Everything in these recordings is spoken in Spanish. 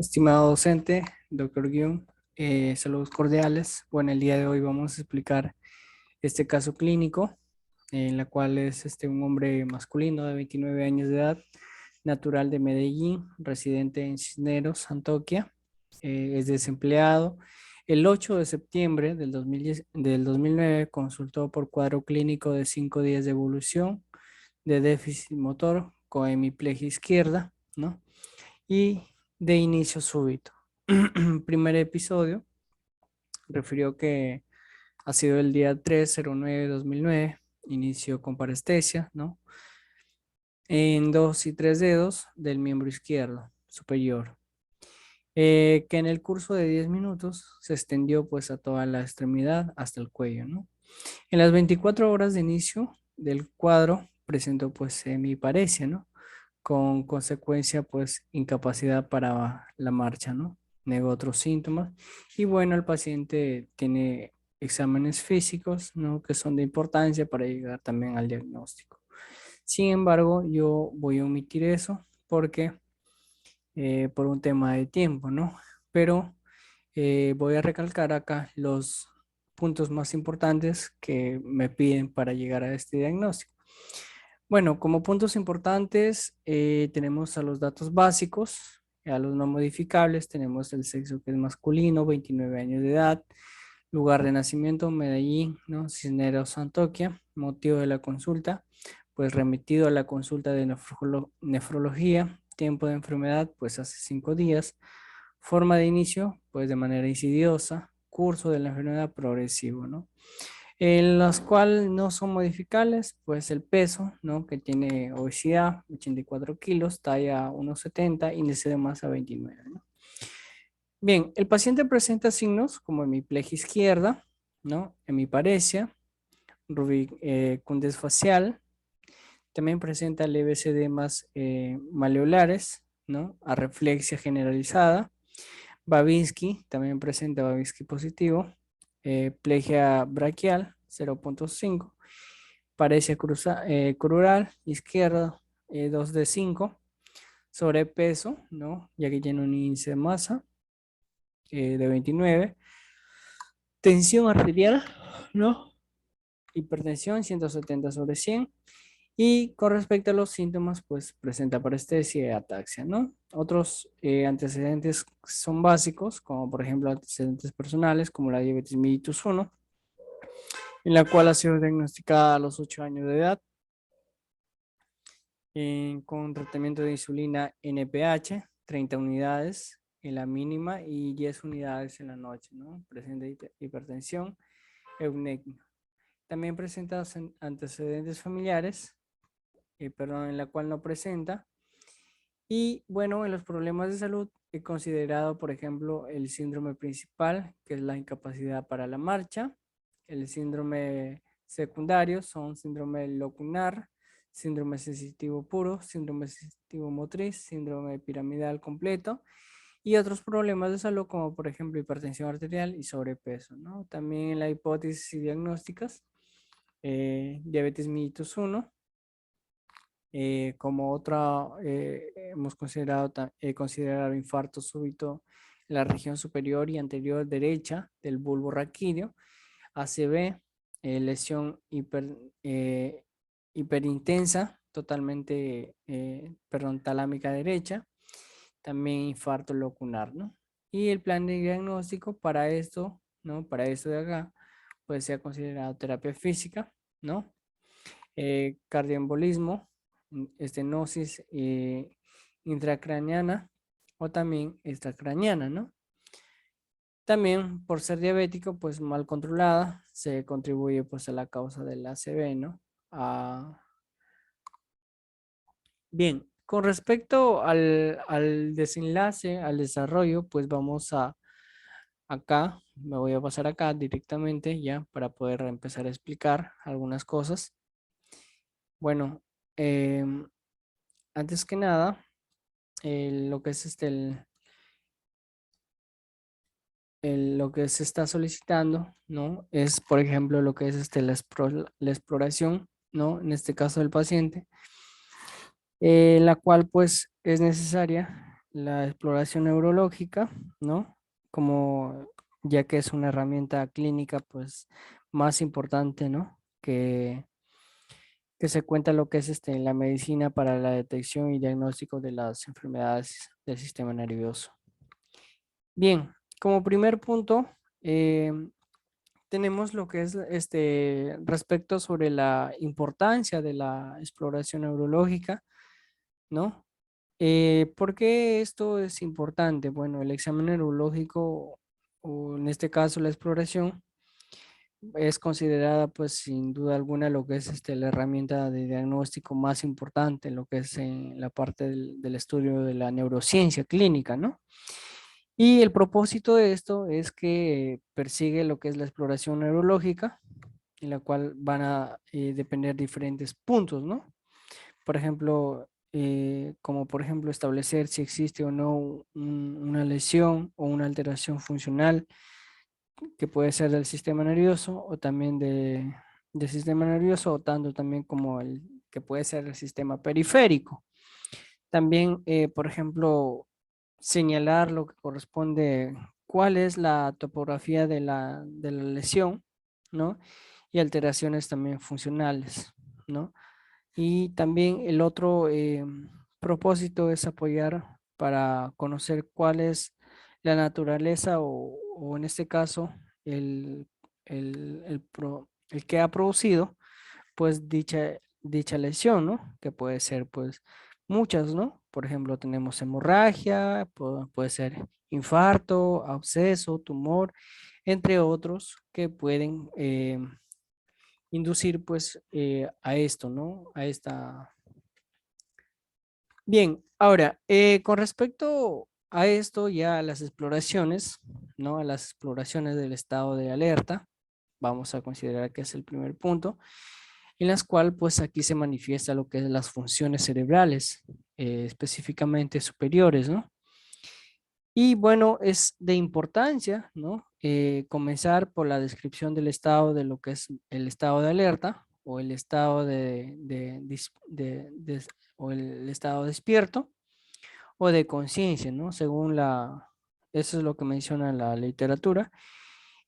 Estimado docente, doctor Guión, saludos cordiales. Bueno, el día de hoy vamos a explicar este caso clínico, en la cual es un hombre masculino de 29 años de edad, natural de Medellín, residente en Cisneros, Antioquia, es desempleado. El 8 de septiembre del 2009 consultó por cuadro clínico de 5 días de evolución de déficit motor con hemiplegia izquierda, ¿no? Y de inicio súbito. Primer episodio refirió que ha sido el día 3/09/2009, inicio con parestesia, ¿no? En 2 y 3 dedos del miembro izquierdo superior, que en el curso de 10 minutos se extendió pues a toda la extremidad hasta el cuello, ¿no? En las 24 horas de inicio del cuadro presentó pues hemiparesia, ¿no? Con consecuencia pues incapacidad para la marcha, ¿no? Negó otros síntomas y bueno, el paciente tiene exámenes físicos, ¿no? Que son de importancia para llegar también al diagnóstico. Sin embargo, yo voy a omitir eso porque por un tema de tiempo, ¿no? Pero voy a recalcar acá los puntos más importantes que me piden para llegar a este diagnóstico. Bueno, como puntos importantes tenemos a los datos básicos, a los no modificables, tenemos el sexo que es masculino, 29 años de edad, lugar de nacimiento, Medellín, ¿no? Cisneros, Antioquia, motivo de la consulta, pues remitido a la consulta de nefrología, tiempo de enfermedad, pues hace 5 días, forma de inicio, pues de manera insidiosa, curso de la enfermedad progresivo, ¿no? En las cuales no son modificables, pues el peso, ¿no? Que tiene obesidad, 84 kilos, talla 1,70, índice de masa 29, ¿no? Bien, el paciente presenta signos como hemiplegia izquierda, ¿no? Hemiparesia, rubicundez facial, también presenta leves edemas maleolares, ¿no? Arreflexia generalizada, Babinski, también presenta Babinski positivo, plegia braquial 0,5, paresia crural izquierda 2 de 5, sobrepeso, ¿no? Ya que tiene un índice de masa de 29, tensión arterial, ¿no? Hipertensión 170/100. Y con respecto a los síntomas, pues presenta parestesia y ataxia, ¿no? Otros antecedentes son básicos, como por ejemplo antecedentes personales, como la diabetes mellitus 1, en la cual ha sido diagnosticada a los 8 años de edad, con tratamiento de insulina NPH, 30 unidades en la mínima y 10 unidades en la noche, ¿no? Presenta hipertensión, eunecmia. También presenta antecedentes familiares, perdón, en la cual no presenta. Y bueno, en los problemas de salud he considerado, por ejemplo, el síndrome principal, que es la incapacidad para la marcha. El síndrome secundario son síndrome locunar, síndrome sensitivo puro, síndrome sensitivo motriz, síndrome piramidal completo y otros problemas de salud como por ejemplo hipertensión arterial y sobrepeso, ¿no? También en la hipótesis y diagnósticas, diabetes mellitus 1, como otra, hemos considerado infarto súbito en la región superior y anterior derecha del bulbo raquídeo, ACV, lesión hiperintensa, totalmente, perdón, talámica derecha, también infarto locunar, ¿no? Y el plan de diagnóstico para esto, ¿no? Para esto de acá, pues se ha considerado terapia física, ¿no? Cardioembolismo, estenosis intracraneana o también extracraneana, ¿no? También por ser diabético, pues mal controlada, se contribuye pues a la causa del ACV, ¿no? Bien, con respecto al desenlace, al desarrollo, pues vamos a acá, me voy a pasar acá directamente ya para poder empezar a explicar algunas cosas. Bueno, antes que nada, lo que es lo que se está solicitando, ¿no? Es, por ejemplo, lo que es la exploración, ¿no? En este caso del paciente, la cual pues es necesaria la exploración neurológica, ¿no? Como ya que es una herramienta clínica, pues más importante, ¿no? Que se cuenta lo que es la medicina para la detección y diagnóstico de las enfermedades del sistema nervioso. Bien, como primer punto, eh, tenemos lo que es respecto sobre la importancia de la exploración neurológica, ¿no? ¿Por qué esto es importante? Bueno, el examen neurológico, o en este caso la exploración, es considerada pues sin duda alguna lo que es la herramienta de diagnóstico más importante, lo que es en la parte del estudio de la neurociencia clínica, ¿no? Y el propósito de esto es que persigue lo que es la exploración neurológica, en la cual van a depender diferentes puntos, ¿no? Por ejemplo, como por ejemplo establecer si existe o no una lesión o una alteración funcional que puede ser del sistema nervioso o también del sistema nervioso, o tanto también como el que puede ser el sistema periférico. También, por ejemplo, señalar lo que corresponde, cuál es la topografía de la lesión, ¿no? Y alteraciones también funcionales, ¿no? Y también el otro propósito es apoyar para conocer cuál es la naturaleza o en este caso el, el que ha producido pues dicha lesión, ¿no? Que puede ser pues muchas, ¿no? Por ejemplo, tenemos hemorragia, puede ser infarto, absceso, tumor, entre otros que pueden inducir pues a esto, ¿no? A esta. Bien, ahora, con respecto a esto, ya a las exploraciones, ¿no? A las exploraciones del estado de alerta, vamos a considerar que es el primer punto, en las cuales pues aquí se manifiesta lo que es las funciones cerebrales, específicamente superiores, ¿no? Y bueno, es de importancia, ¿no? Comenzar por la descripción del estado de lo que es el estado de alerta o el estado o el estado despierto o de conciencia, ¿no? Eso es lo que menciona la literatura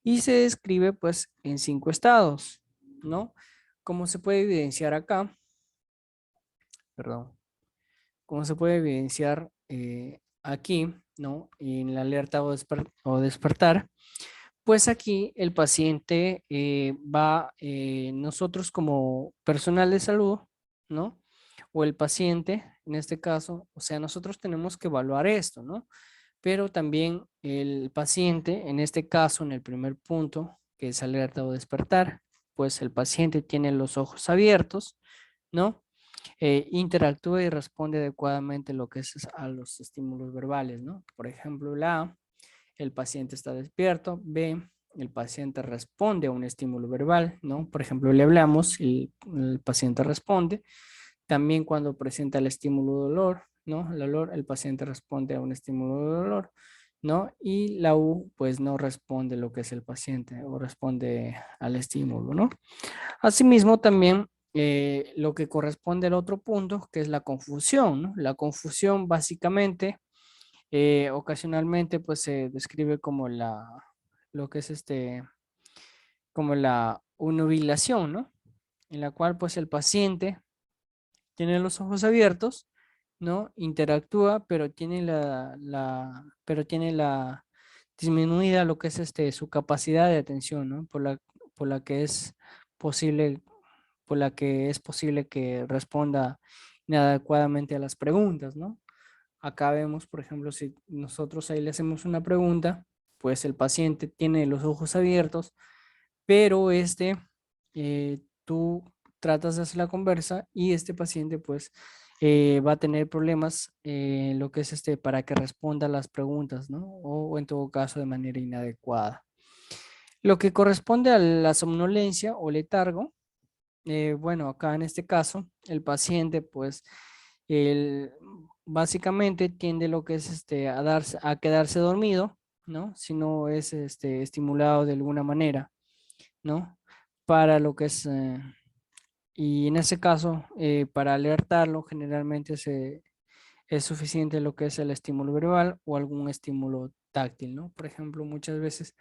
y se describe pues en 5 estados, ¿no? Como se puede evidenciar acá, perdón, como se puede evidenciar aquí, ¿no? En la alerta o despertar, pues aquí el paciente nosotros como personal de salud, ¿no? O el paciente, en este caso, o sea, nosotros tenemos que evaluar esto, ¿no? Pero también el paciente, en este caso, en el primer punto, que es alerta o despertar, pues el paciente tiene los ojos abiertos, ¿no? Interactúa y responde adecuadamente lo que es a los estímulos verbales, ¿no? Por ejemplo, la A, el paciente está despierto. B, el paciente responde a un estímulo verbal, ¿no? Por ejemplo, le hablamos y el paciente responde. También cuando presenta el estímulo de dolor, ¿no? El olor, el paciente responde a un estímulo de dolor, ¿no? Y la U, pues no responde lo que es el paciente o responde al estímulo, ¿no? Asimismo, también lo que corresponde al otro punto, que es la confusión, ¿no? La confusión básicamente, ocasionalmente, pues se describe como lo que es como la unubilación, ¿no? En la cual, pues el paciente tiene los ojos abiertos, ¿no? Interactúa, pero tiene la disminuida lo que es su capacidad de atención, ¿no? Por la que es posible, por la que es posible que responda inadecuadamente a las preguntas, ¿no? Acá vemos, por ejemplo, si nosotros ahí le hacemos una pregunta, pues el paciente tiene los ojos abiertos, pero tú tratas de hacer la conversa y este paciente pues va a tener problemas lo que es para que responda a las preguntas, ¿no? O en todo caso de manera inadecuada. Lo que corresponde a la somnolencia o letargo, bueno, acá en este caso, el paciente pues él básicamente tiende lo que es a quedarse dormido, ¿no? Si no es estimulado de alguna manera, ¿no? Para lo que es, y en ese caso, para alertarlo, generalmente es suficiente lo que es el estímulo verbal o algún estímulo táctil, ¿no? Por ejemplo, muchas veces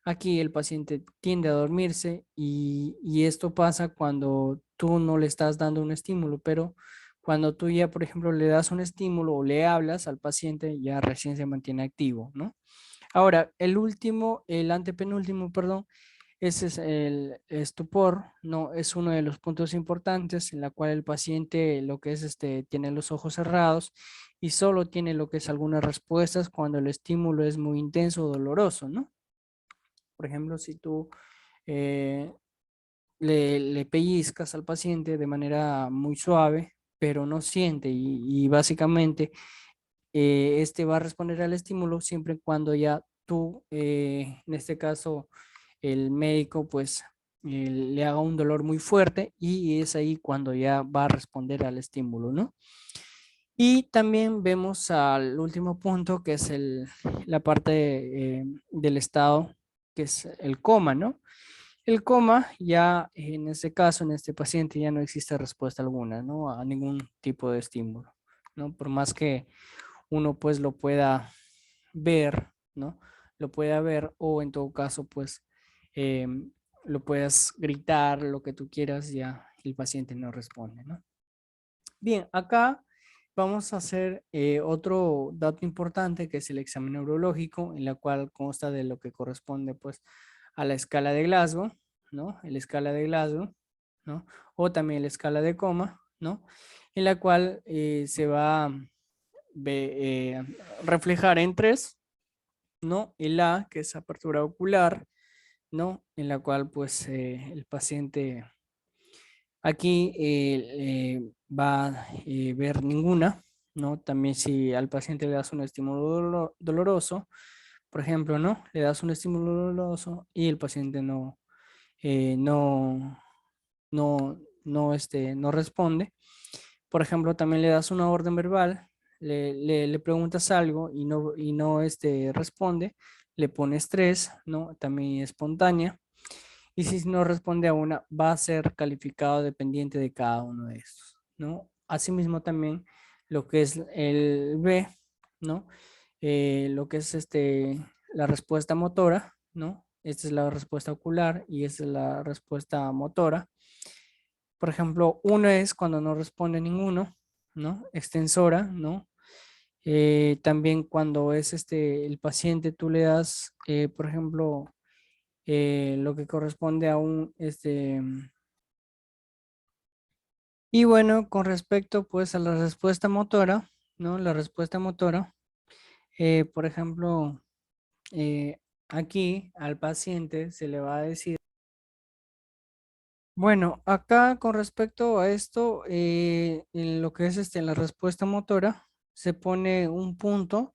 aquí el paciente tiende a dormirse y esto pasa cuando tú no le estás dando un estímulo, pero cuando tú ya, por ejemplo, le das un estímulo o le hablas al paciente, ya recién se mantiene activo, ¿no? Ahora, el antepenúltimo, perdón, ese es el estupor, ¿no? Es uno de los puntos importantes en la cual el paciente lo que es tiene los ojos cerrados y solo tiene lo que es algunas respuestas cuando el estímulo es muy intenso o doloroso, ¿no? Por ejemplo, si tú eh, le pellizcas al paciente de manera muy suave, pero no siente y básicamente este va a responder al estímulo siempre y cuando ya tú, en este caso, el médico pues le haga un dolor muy fuerte y es ahí cuando ya va a responder al estímulo, ¿no? Y también vemos al último punto que es la parte del estado, que es el coma, ¿no? El coma ya en este caso, en este paciente ya no existe respuesta alguna, ¿no? A ningún tipo de estímulo, ¿no? Por más que uno pues lo pueda ver, ¿no? Lo pueda ver o en todo caso pues lo puedas gritar, lo que tú quieras, ya el paciente no responde, ¿no? Bien, acá vamos a hacer otro dato importante que es el examen neurológico, en la cual consta de lo que corresponde pues a la escala de Glasgow, ¿no? La escala de Glasgow, ¿no? O también la escala de coma, ¿no? En la cual se va a reflejar en tres, ¿no? El A, que es apertura ocular, ¿no? En la cual pues el paciente aquí va a ver ninguna, ¿no? También si al paciente le das un estímulo doloroso, por ejemplo, ¿no? Le das un estímulo doloroso y el paciente no, no responde. Por ejemplo, también le das una orden verbal, le preguntas algo y no responde, le pones tres, ¿no? También espontánea. Y si no responde a una, va a ser calificado dependiente de cada uno de estos, ¿no? Asimismo también lo que es el B, ¿no? Lo que es la respuesta motora, ¿no? Esta es la respuesta ocular y esta es la respuesta motora. Por ejemplo, uno es cuando no responde ninguno, ¿no? Extensora, ¿no? También cuando es el paciente, tú le das, por ejemplo, lo que corresponde a un, y bueno, con respecto pues a la respuesta motora, ¿no? La respuesta motora, por ejemplo, eh, aquí al paciente se le va a decir, bueno, acá con respecto a esto, en lo que es la respuesta motora, se pone un punto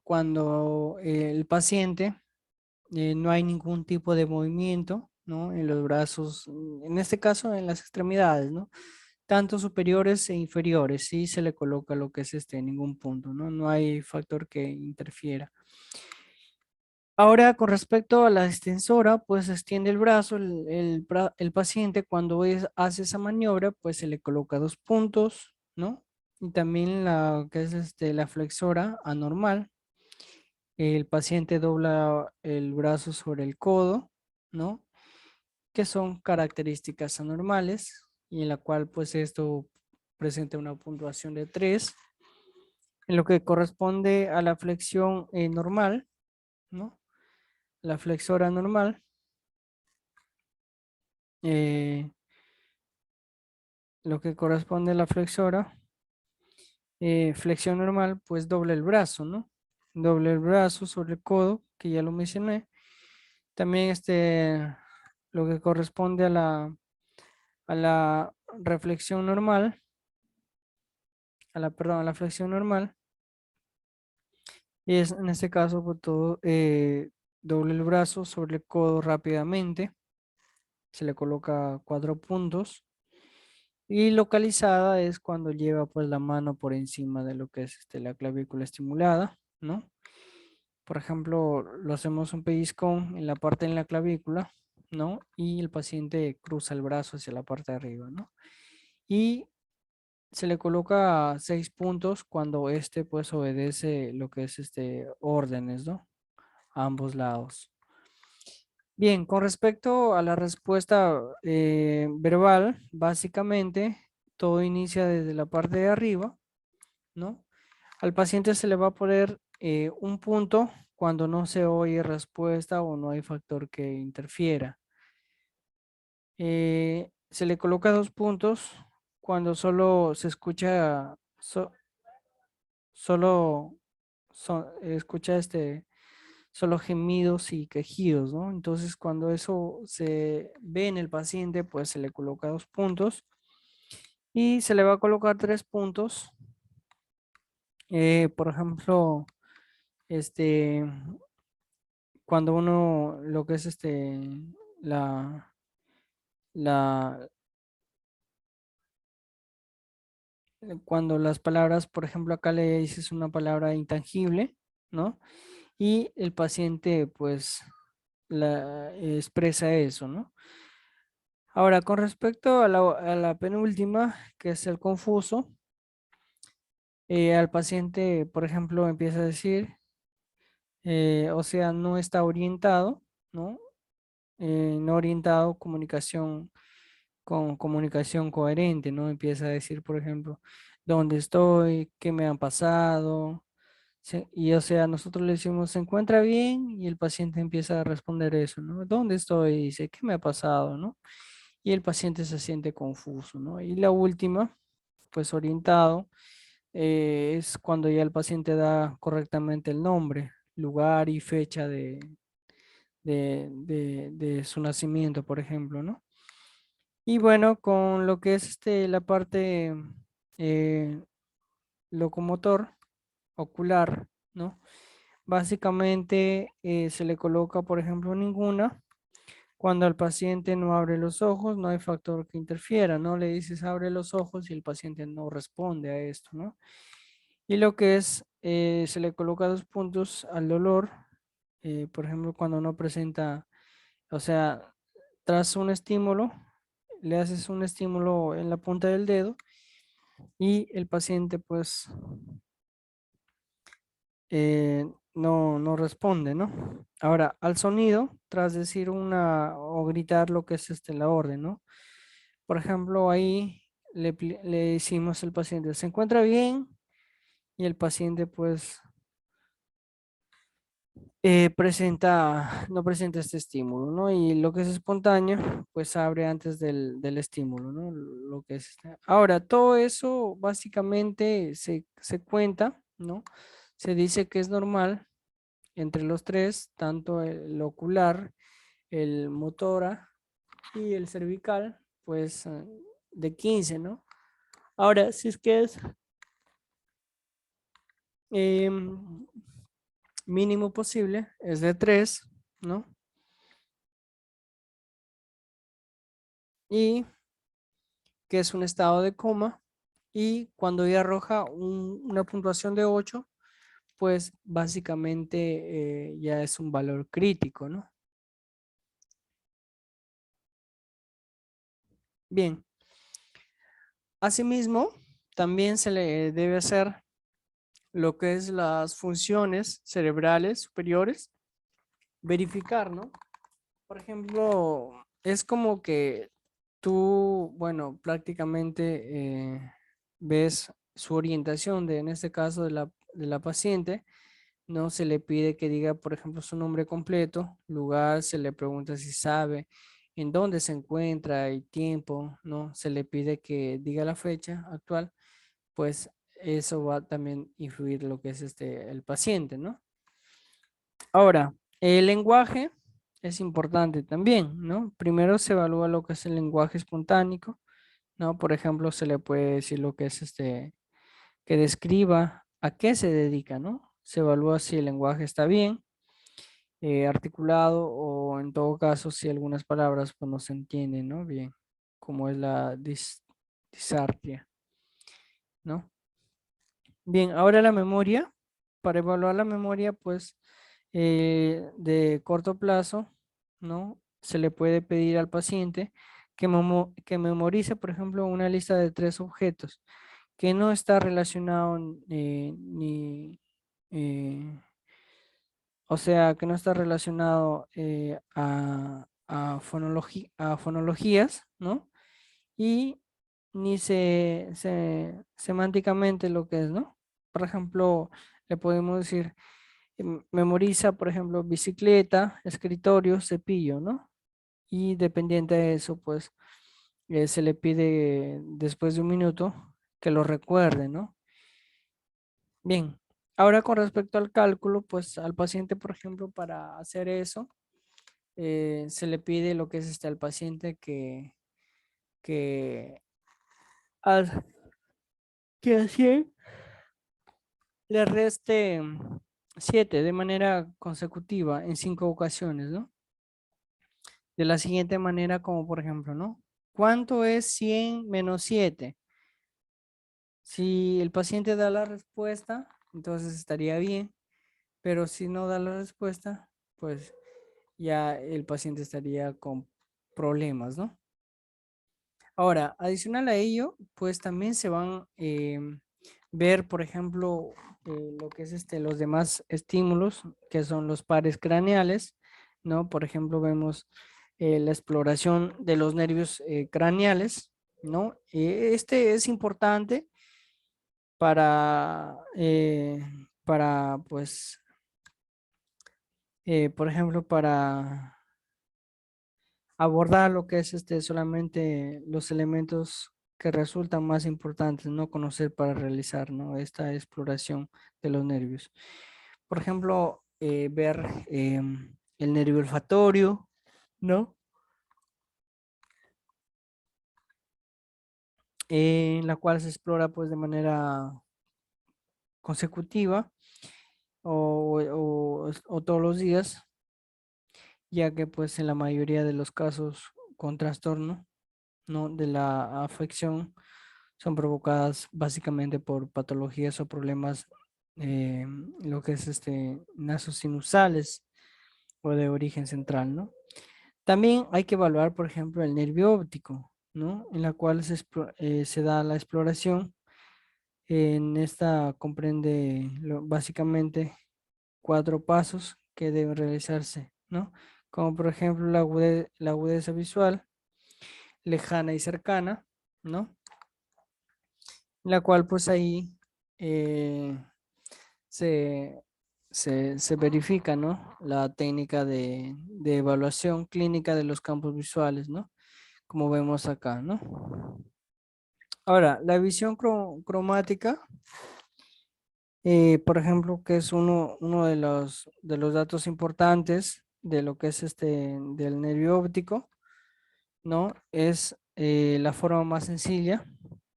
cuando el paciente no hay ningún tipo de movimiento, ¿no? En los brazos, en este caso en las extremidades, ¿no? Tanto superiores e inferiores, sí se le coloca lo que es ningún punto, ¿no? No hay factor que interfiera. Ahora, con respecto a la extensora, pues extiende el brazo, el paciente cuando hace esa maniobra, pues se le coloca dos puntos, ¿no? Y también la que es la flexora anormal, el paciente dobla el brazo sobre el codo, ¿no? Que son características anormales y en la cual pues esto presenta una puntuación de 3. En lo que corresponde a la flexión normal, ¿no? La flexora normal, eh, lo que corresponde a la flexora, flexión normal, pues doble el brazo, ¿no? Doble el brazo sobre el codo, que ya lo mencioné. También lo que corresponde a la reflexión normal, perdón, a la flexión normal, y es en este caso pues, todo, doble el brazo sobre el codo rápidamente, se le coloca 4 puntos y localizada es cuando lleva pues la mano por encima de lo que es la clavícula estimulada, ¿no? Por ejemplo, lo hacemos un pellizcón en la parte de la clavícula, ¿no? Y el paciente cruza el brazo hacia la parte de arriba, ¿no? Y se le coloca 6 puntos cuando este pues obedece lo que es órdenes, ¿no? A ambos lados. Bien, con respecto a la respuesta verbal, básicamente todo inicia desde la parte de arriba, ¿no? Al paciente se le va a poner un punto cuando no se oye respuesta o no hay factor que interfiera. Se le coloca 2 puntos cuando solo se escucha, solo escucha solo gemidos y quejidos, ¿no? Entonces, cuando eso se ve en el paciente, pues se le coloca 2 puntos y se le va a colocar 3 puntos. Por ejemplo, este, cuando uno, lo que es la, la, cuando las palabras, por ejemplo, acá le dices una palabra intangible, ¿no? Y el paciente, pues, expresa eso, ¿no? Ahora, con respecto a la penúltima, que es el confuso, al paciente, por ejemplo, empieza a decir, o sea, no está orientado, ¿no? No orientado, comunicación con comunicación coherente, ¿no? Empieza a decir, por ejemplo, ¿dónde estoy? ¿Qué me han pasado? Y o sea, nosotros le decimos, ¿se encuentra bien? Y el paciente empieza a responder eso, ¿no? ¿Dónde estoy? Dice, ¿qué me ha pasado? ¿No? Y el paciente se siente confuso, ¿no? Y la última, pues orientado, es cuando ya el paciente da correctamente el nombre, lugar y fecha de su nacimiento, por ejemplo, ¿no? Y bueno, con lo que es la parte eh, locomotor, ocular, ¿no? Básicamente se le coloca, por ejemplo, ninguna. Cuando el paciente no abre los ojos, no hay factor que interfiera, ¿no? Le dices abre los ojos y el paciente no responde a esto, ¿no? Y lo que es, se le coloca 2 puntos al dolor, por ejemplo, cuando no presenta, o sea, tras un estímulo, le haces un estímulo en la punta del dedo y el paciente pues no responde, ¿no? Ahora, al sonido, tras decir una o gritar lo que es la orden, ¿no? Por ejemplo, ahí le decimos al paciente, ¿se encuentra bien? Y el paciente pues no presenta este estímulo, ¿no? Y lo que es espontáneo, pues abre antes del estímulo, ¿no? Lo que es Ahora, todo eso básicamente se cuenta, ¿no? Se dice que es normal entre los tres, tanto el ocular, el motora y el cervical, pues de 15, ¿no? Ahora, si es que es em, mínimo posible, es de 3, ¿no? Y que es un estado de coma. Y cuando ya arroja una puntuación de 8, pues básicamente ya es un valor crítico, ¿no? Bien, asimismo, también se le debe hacer lo que es las funciones cerebrales superiores, verificar, ¿no? Por ejemplo, es como que tú, bueno, prácticamente ves su orientación en este caso de la paciente, ¿no? Se le pide que diga, por ejemplo, su nombre completo, lugar, se le pregunta si sabe en dónde se encuentra y tiempo, ¿no? Se le pide que diga la fecha actual, pues eso va también a influir lo que es el paciente, ¿no? Ahora, el lenguaje es importante también, ¿no? Primero se evalúa lo que es el lenguaje espontáneo, ¿no? Por ejemplo, se le puede decir lo que es que describa a qué se dedica, ¿no? Se evalúa si el lenguaje está bien, articulado o en todo caso si algunas palabras pues no se entienden, ¿no? Bien, como es la disartria, ¿no? Bien, ahora la memoria. Para evaluar la memoria, pues de corto plazo, ¿no? Se le puede pedir al paciente que memorice, por ejemplo, una lista de 3 objetos que no está relacionado o sea, que no está relacionado a a fonologías, ¿no? Y ni semánticamente lo que es, ¿no? Por ejemplo, le podemos decir, memoriza, por ejemplo, bicicleta, escritorio, cepillo, ¿no? Y dependiente de eso, pues se le pide después de un minuto que lo recuerde, ¿no? Bien, ahora con respecto al cálculo, pues al paciente, por ejemplo, para hacer eso, se le pide lo que es al paciente que, al- que así le reste 7 de manera consecutiva en 5 ocasiones, ¿no? De la siguiente manera, como por ejemplo, ¿no? ¿Cuánto es 100 menos 7? Si el paciente da la respuesta, entonces estaría bien, pero si no da la respuesta, pues ya el paciente estaría con problemas, ¿no? Ahora, adicional a ello, pues también se van ver, por ejemplo, lo que es los demás estímulos, que son los pares craneales, ¿no? Por ejemplo, vemos la exploración de los nervios craneales, ¿no? Este es importante pues, por ejemplo, para abordar lo que es solamente los elementos que resultan más importantes, no conocer para realizar, ¿no? Esta exploración de los nervios. Por ejemplo, ver el nervio olfatorio, ¿no? En la cual se explora pues de manera consecutiva o todos los días, ya que pues en la mayoría de los casos con trastorno, ¿no? De la afección son provocadas básicamente por patologías o problemas, lo que es nasosinusales o de origen central, ¿no? También hay que evaluar, por ejemplo, el nervio óptico, ¿no? En la cual se da la exploración. En esta comprende básicamente 4 pasos que deben realizarse, ¿no? Como por ejemplo la agudeza visual, lejana y cercana, ¿no? La cual pues ahí eh, se, se verifica, ¿no? La técnica de evaluación clínica de los campos visuales, ¿no? Como vemos acá, ¿no? Ahora, la visión cromática, por ejemplo, que es uno de los datos importantes de lo que es del nervio óptico, ¿no? Es la forma más sencilla,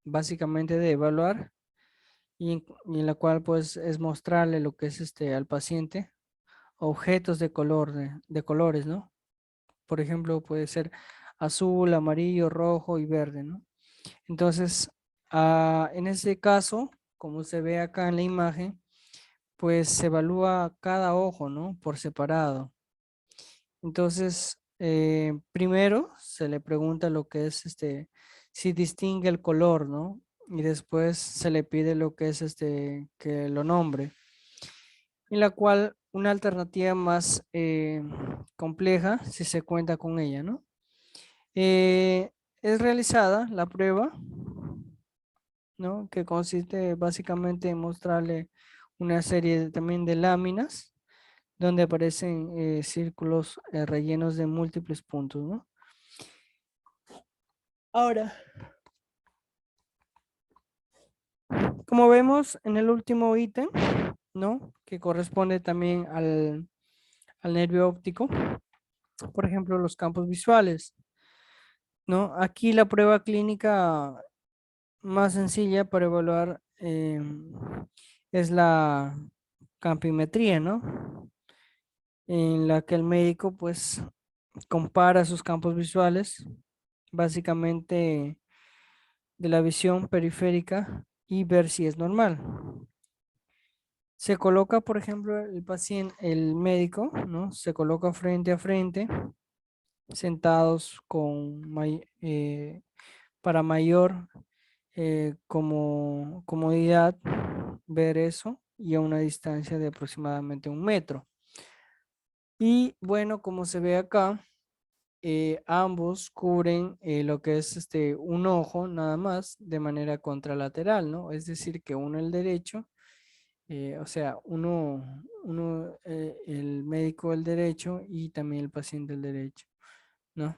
básicamente, de evaluar y en la cual pues es mostrarle lo que es al paciente objetos de color, de colores, ¿no? Por ejemplo, puede ser azul, amarillo, rojo y verde, ¿no? Entonces, en ese caso, como se ve acá en la imagen, pues se evalúa cada ojo, ¿no? Por separado. Entonces, primero se le pregunta lo que es si distingue el color, ¿no? Y después se le pide lo que es que lo nombre. En la cual una alternativa más compleja, si se cuenta con ella, ¿no? Es realizada la prueba, ¿no? Que consiste básicamente en mostrarle una serie también de láminas donde aparecen círculos rellenos de múltiples puntos, ¿no? Ahora, como vemos en el último ítem, ¿no? Que corresponde también al nervio óptico, por ejemplo, los campos visuales, ¿no? Aquí la prueba clínica más sencilla para evaluar es la campimetría, ¿no? En la que el médico pues compara sus campos visuales, básicamente de la visión periférica y ver si es normal. Se coloca, por ejemplo, el paciente, el médico, ¿no? Se coloca frente a frente, sentados para mayor como comodidad ver eso y a una distancia de aproximadamente 1 metro. Y bueno, como se ve acá, ambos cubren lo que es un ojo nada más de manera contralateral, ¿no? Es decir, que uno el derecho, o sea, el médico el derecho y también el paciente el derecho, ¿no?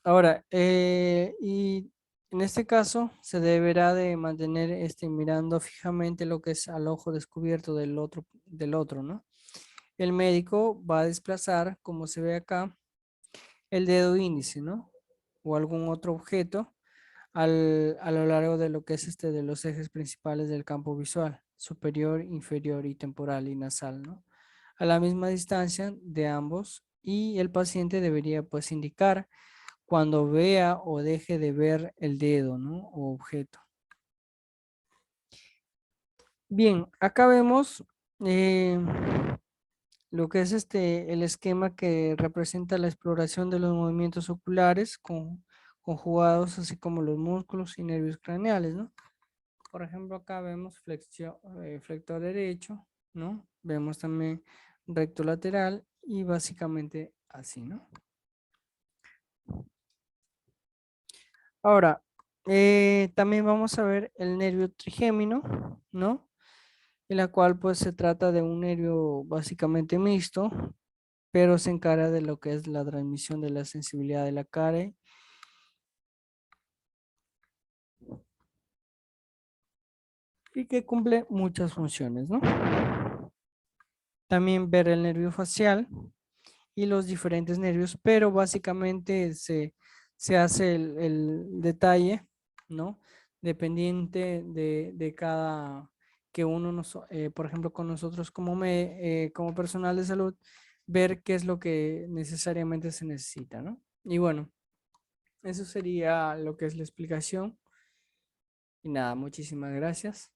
Ahora, y en este caso se deberá de mantener mirando fijamente lo que es al ojo descubierto del otro, ¿no? El médico va a desplazar, como se ve acá, el dedo índice, ¿no? O algún otro objeto a lo largo de lo que es de los ejes principales del campo visual, superior, inferior y temporal y nasal, ¿no? A la misma distancia de ambos, y el paciente debería pues indicar cuando vea o deje de ver el dedo, ¿no? O objeto. Bien, acá vemos eh, lo que es el esquema que representa la exploración de los movimientos oculares conjugados, así como los músculos y nervios craneales, ¿no? Por ejemplo, acá vemos flector derecho, ¿no? Vemos también recto lateral y básicamente así, ¿no? Ahora, también vamos a ver el nervio trigémino, ¿no? En la cual pues se trata de un nervio básicamente mixto, pero se encarga de lo que es la transmisión de la sensibilidad de la cara y que cumple muchas funciones, ¿no? También ver el nervio facial y los diferentes nervios, pero básicamente se hace el detalle, ¿no? Dependiente de cada, que uno, por ejemplo, con nosotros como personal de salud, ver qué es lo que necesariamente se necesita, ¿no? Y bueno, eso sería lo que es la explicación. Y nada, muchísimas gracias.